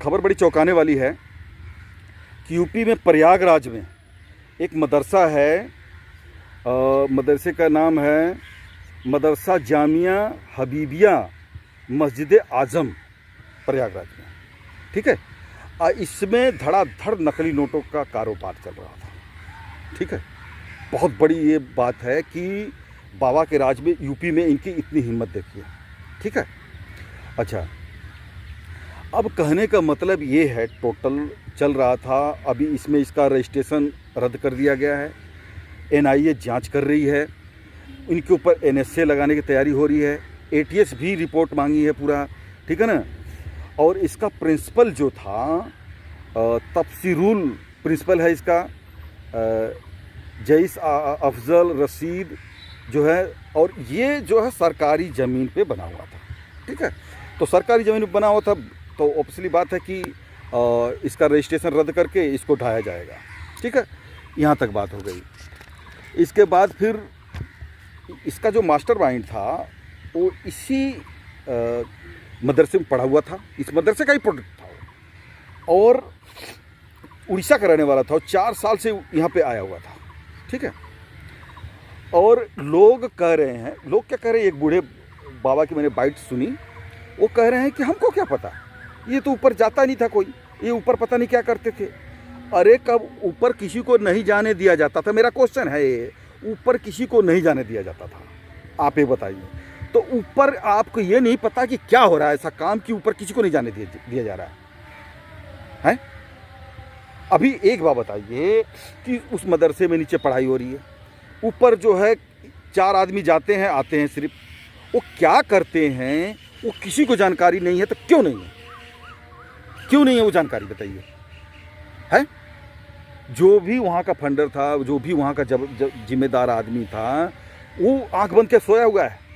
खबर बड़ी चौंकाने वाली है कि यूपी में प्रयागराज में एक मदरसा है। मदरसे का नाम है मदरसा जामिया हबीबिया मस्जिद आज़म, प्रयागराज में। ठीक है, इसमें धड़ाधड़ नकली नोटों का कारोबार चल रहा था। ठीक है, बहुत बड़ी ये बात है कि बाबा के राज में यूपी में इनकी इतनी हिम्मत देखिए। ठीक है, अच्छा, अब कहने का मतलब ये है, टोटल चल रहा था, अभी इसमें इसका रजिस्ट्रेशन रद्द कर दिया गया है। एनआईए जांच कर रही है, इनके ऊपर एनएसए लगाने की तैयारी हो रही है, एटीएस भी रिपोर्ट मांगी है पूरा। ठीक है ना। और इसका प्रिंसिपल जो था तफसीरुल प्रिंसिपल है इसका, जईस अफजल रशीद जो है, और ये जो है सरकारी ज़मीन पे बना हुआ था। ठीक है, तो सरकारी ज़मीन पे बना हुआ था तो ऑब्वियसली बात है कि इसका रजिस्ट्रेशन रद्द करके इसको ढाया जाएगा। ठीक है, यहाँ तक बात हो गई। इसके बाद फिर इसका जो मास्टर माइंड था वो इसी मदरसे में पढ़ा हुआ था, इस मदरसे का ही प्रोडक्ट था वो, और उड़ीसा का रहने वाला था, और 4 साल से यहाँ पे आया हुआ था। ठीक है, और लोग कह रहे हैं, लोग क्या कह रहे हैं, एक बूढ़े बाबा की मैंने बाइट सुनी, वो कह रहे हैं कि हमको क्या पता, ये तो ऊपर जाता नहीं था कोई, ये ऊपर पता नहीं क्या करते थे। अरे कब ऊपर किसी को नहीं जाने दिया जाता था? मेरा क्वेश्चन है ये, ऊपर किसी को नहीं जाने दिया जाता था? आप ये बताइए। तो ऊपर आपको ये नहीं पता कि क्या हो रहा है ऐसा काम कि ऊपर किसी को नहीं जाने दिया जा रहा है? अभी एक बात बताइए कि उस मदरसे में नीचे पढ़ाई हो रही है, ऊपर जो है 4 आदमी जाते हैं आते हैं, सिर्फ वो क्या करते हैं वो किसी को जानकारी नहीं है। तो क्यों नहीं है, क्यों नहीं है वो जानकारी बताइए? है जो भी वहाँ का फंडर था, जो भी वहाँ का जिम्मेदार आदमी था, वो आंख बंद के सोया हुआ है।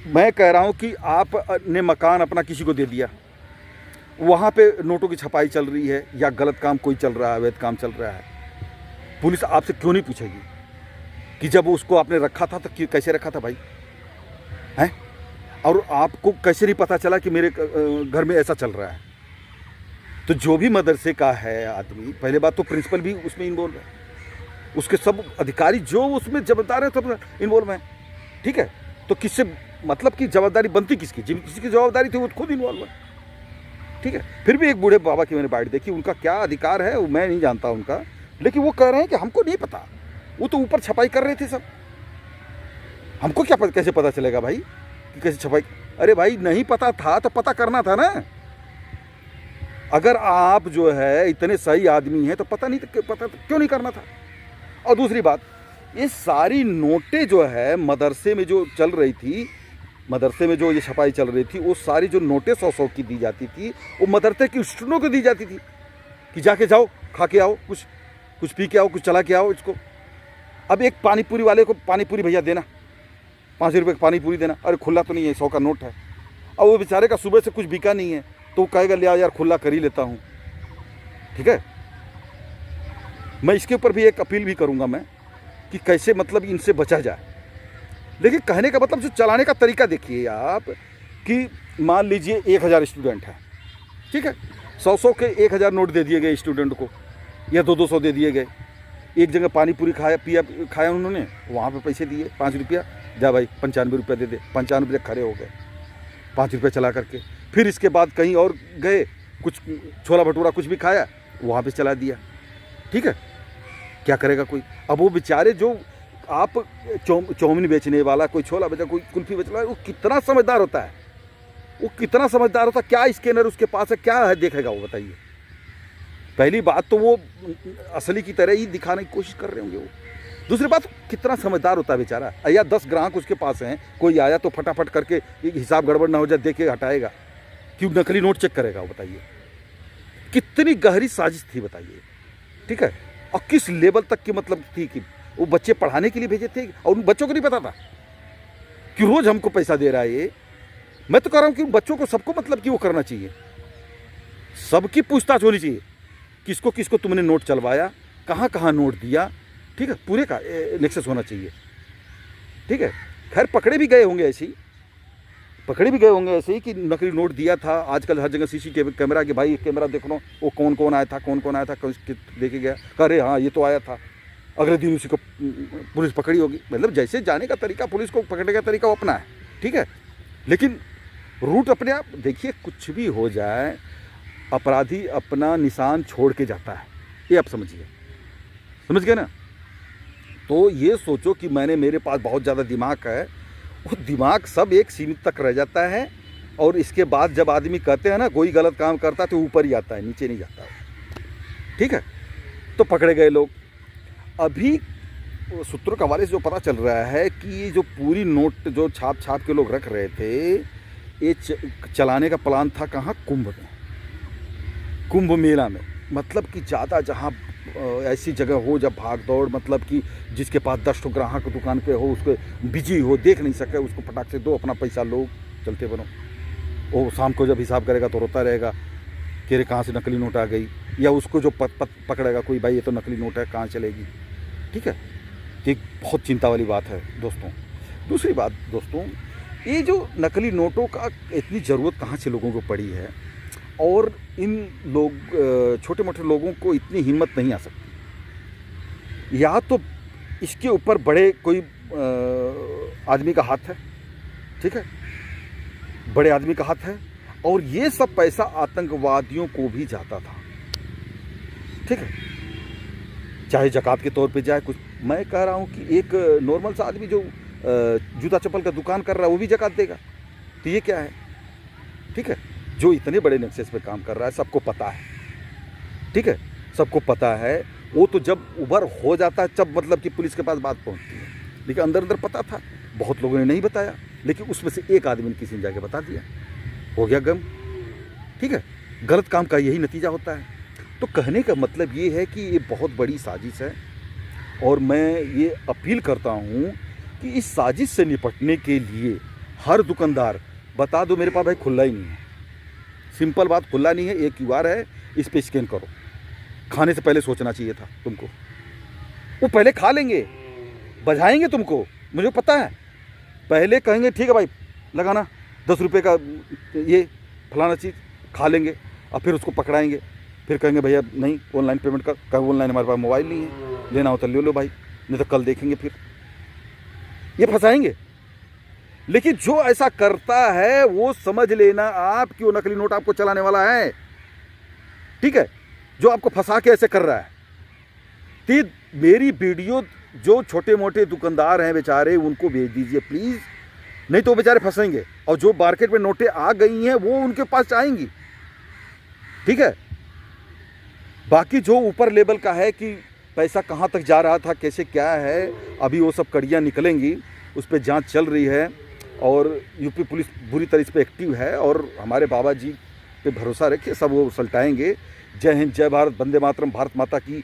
मैं कह रहा हूँ कि आपने मकान अपना किसी को दे दिया, वहाँ पे नोटों की छपाई चल रही है या गलत काम कोई चल रहा है, अवैध काम चल रहा है, पुलिस आपसे क्यों नहीं पूछेगी कि जब उसको आपने रखा था तो कैसे रखा था भाई? हैं? और आपको कैसे नहीं पता चला कि मेरे घर में ऐसा चल रहा है? तो जो भी मदरसे का है आदमी, पहले बात तो प्रिंसिपल भी उसमें इन्वॉल्व है, उसके सब अधिकारी जो उसमें जवाबदार है सब इन्वॉल्व हैं। ठीक है, तो किससे मतलब कि जवाबदारी बनती किसकी? जिसकी जवाबदारी थी वो खुद इन्वॉल्व है। ठीक है, फिर भी एक बूढ़े बाबा की मैंने बाइट देखी, उनका क्या अधिकार है वो मैं नहीं जानता उनका, लेकिन वो कह रहे हैं कि हमको नहीं पता, वो तो ऊपर छपाई कर रहे थे सब, हमको क्या कैसे पता चलेगा भाई कि कैसे छपाई? अरे भाई नहीं पता था तो पता करना था ना। अगर आप जो है इतने सही आदमी हैं तो पता तो क्यों नहीं करना था? और दूसरी बात, ये सारी नोटें जो है मदरसे में जो चल रही थी, मदरसे में जो ये छपाई चल रही थी, वो सारी जो नोटें 100-100 की दी जाती थी, वो मदरसे के स्टूडेंटों को दी जाती थी कि जाके जाओ, खा के आओ, कुछ पी के आओ, कुछ चला के आओ इसको। अब एक पानीपुरी वाले को पानीपुरी भैया देना, 5 रुपये की पानीपुरी देना, अरे खुला तो नहीं है, 100 का नोट है। अब वो बेचारे का सुबह से कुछ बिका नहीं है तो वो कहेगा ले यार खुला कर ही लेता हूँ। ठीक है, मैं इसके ऊपर भी एक अपील भी करूँगा मैं कि कैसे मतलब इनसे बचा जाए। लेकिन कहने का मतलब जो चलाने का तरीका देखिए आप, कि मान लीजिए 1000 स्टूडेंट है, ठीक है, 100-100 के 1000 नोट दे दिए गए स्टूडेंट को, या 200-200 दे दिए गए। एक जगह पानी पूरी खाया उन्होंने, वहाँ पे पैसे दिए 5 रुपया, जा भाई 95 रुपया दे दे, 95 रुपये खड़े हो गए 5 रुपये चला करके। फिर इसके बाद कहीं और गए, कुछ छोला भटूरा कुछ भी खाया, वहाँ पे चला दिया। ठीक है, क्या करेगा कोई? अब वो बेचारे जो आप चाउमीन बेचने वाला, कोई छोला बेचा, कोई कुल्फी बेच रहा है, वो कितना समझदार होता है, वो कितना समझदार होता है? क्या स्कैनर उसके पास है, क्या है देखेगा वो बताइए? पहली बात तो वो असली की तरह ही दिखाने की कोशिश कर रहे होंगे वो। दूसरी बात, कितना समझदार होता है बेचारा। या 10 ग्राहक उसके पास हैं, कोई आया तो फटाफट करके हिसाब गड़बड़ ना हो जाए देख के हटाएगा, क्यों नकली नोट चेक करेगा वो बताइए? कितनी गहरी साजिश थी बताइए। ठीक है, और किस लेवल तक की मतलब थी कि वो बच्चे पढ़ाने के लिए भेजे थे, और उन बच्चों को नहीं पता था कि रोज हमको पैसा दे रहा है ये। मैं तो कह रहा हूँ कि बच्चों को सबको मतलब कि वो करना चाहिए, सबकी पूछताछ होनी चाहिए, किसको किसको तुमने नोट चलवाया, कहाँ कहाँ नोट दिया। ठीक है, पूरे का नेक्सस होना चाहिए। ठीक है, खैर पकड़े भी गए होंगे ऐसी, पकड़े भी गए होंगे ऐसे ही कि नकली नोट दिया था। आजकल हर जगह सीसीटीवी कैमरा कि भाई कैमरा देख लो, वो कौन कौन आया था, कौन कौन आया था, देखे गया, अरे हाँ ये तो आया था, अगले दिन उसी को पुलिस पकड़ी होगी। मतलब जैसे जाने का तरीका, पुलिस को पकड़ने का तरीका वो अपना है, ठीक है, लेकिन रूट अपने आप देखिए। कुछ भी हो जाए अपराधी अपना निशान छोड़ के जाता है, ये आप समझिए, समझ गए ना। तो ये सोचो कि मेरे पास बहुत ज़्यादा दिमाग है, वो दिमाग सब एक सीमित तक रह जाता है, और इसके बाद जब आदमी कहते हैं ना कोई गलत काम करता है तो ऊपर ही आता है, नीचे नहीं जाता, ठीक है। तो पकड़े गए लोग। अभी सूत्रों के हवाले से जो पता चल रहा है कि ये जो पूरी नोट जो छाप के लोग रख रहे थे, ये चलाने का प्लान था कहाँ, कुंभ मेला में। मतलब कि ज़्यादा जहाँ ऐसी जगह हो जब भाग दौड़, मतलब कि जिसके पास 10 ग्राहक दुकान पे हो, उसको बिजी हो, देख नहीं सके, उसको फटाक से दो, अपना पैसा लो, चलते बनो। वो शाम को जब हिसाब करेगा तो रोता रहेगा कि अरे कहाँ से नकली नोट आ गई, या उसको जो पकड़ेगा कोई, भाई ये तो नकली नोट है, कहाँ चलेगी, ठीक है। ये बहुत चिंता वाली बात है दोस्तों। दूसरी बात दोस्तों, ये जो नकली नोटों का इतनी ज़रूरत कहाँ से लोगों को पड़ी है, और इन लोग छोटे मोटे लोगों को इतनी हिम्मत नहीं आ सकती। या तो इसके ऊपर बड़े कोई आदमी का हाथ है, ठीक है, बड़े आदमी का हाथ है, और ये सब पैसा आतंकवादियों को भी जाता था, ठीक है, चाहे ज़कात के तौर पे जाए कुछ। मैं कह रहा हूँ कि एक नॉर्मल सा आदमी जो जूता चप्पल का दुकान कर रहा है वो भी ज़कात देगा, तो ये क्या है, ठीक है। जो इतने बड़े नेक्सस पे काम कर रहा है, सबको पता है, ठीक है, सबको पता है। वो तो जब उभर हो जाता है तब मतलब कि पुलिस के पास बात पहुंचती है, लेकिन अंदर अंदर पता था, बहुत लोगों ने नहीं बताया, लेकिन उसमें से एक आदमी ने किसी ने जाके बता दिया, हो गया गम, ठीक है। गलत काम का यही नतीजा होता है। तो कहने का मतलब ये है कि ये बहुत बड़ी साजिश है, और मैं ये अपील करता हूँ कि इस साजिश से निपटने के लिए हर दुकानदार बता दो, मेरे पास भाई खुला ही नहीं है, सिंपल बात, खुला नहीं है, एक QR है, इस पे स्कैन करो। खाने से पहले सोचना चाहिए था तुमको, वो पहले खा लेंगे, बजाएंगे तुमको, मुझे पता है। पहले कहेंगे ठीक है भाई लगाना 10 रुपये का ये फलाना चीज़, खा लेंगे, और फिर उसको पकड़ाएंगे, फिर कहेंगे भैया नहीं ऑनलाइन पेमेंट कर, कहें ऑनलाइन हमारे पास मोबाइल नहीं है, लेना हो तो ले लो भाई, नहीं तो कल देखेंगे, फिर ये फंसाएंगे। लेकिन जो ऐसा करता है वो समझ लेना आप कि वो नकली नोट आपको चलाने वाला है, ठीक है, जो आपको फंसा के ऐसे कर रहा है। तो मेरी वीडियो जो छोटे मोटे दुकानदार हैं बेचारे, उनको भेज दीजिए प्लीज़, नहीं तो बेचारे फंसेंगे, और जो मार्केट में नोटें आ गई हैं वो उनके पास आएंगी, ठीक है। बाकी जो ऊपर लेवल का है कि पैसा कहाँ तक जा रहा था, कैसे क्या है, अभी वो सब कड़ियाँ निकलेंगी, उस पर जांच चल रही है, और यूपी पुलिस बुरी तरह इस पर एक्टिव है, और हमारे बाबा जी पे भरोसा रखिए, सब वो सुलटाएंगे। जय हिंद, जय भारत, वंदे मातरम, भारत माता की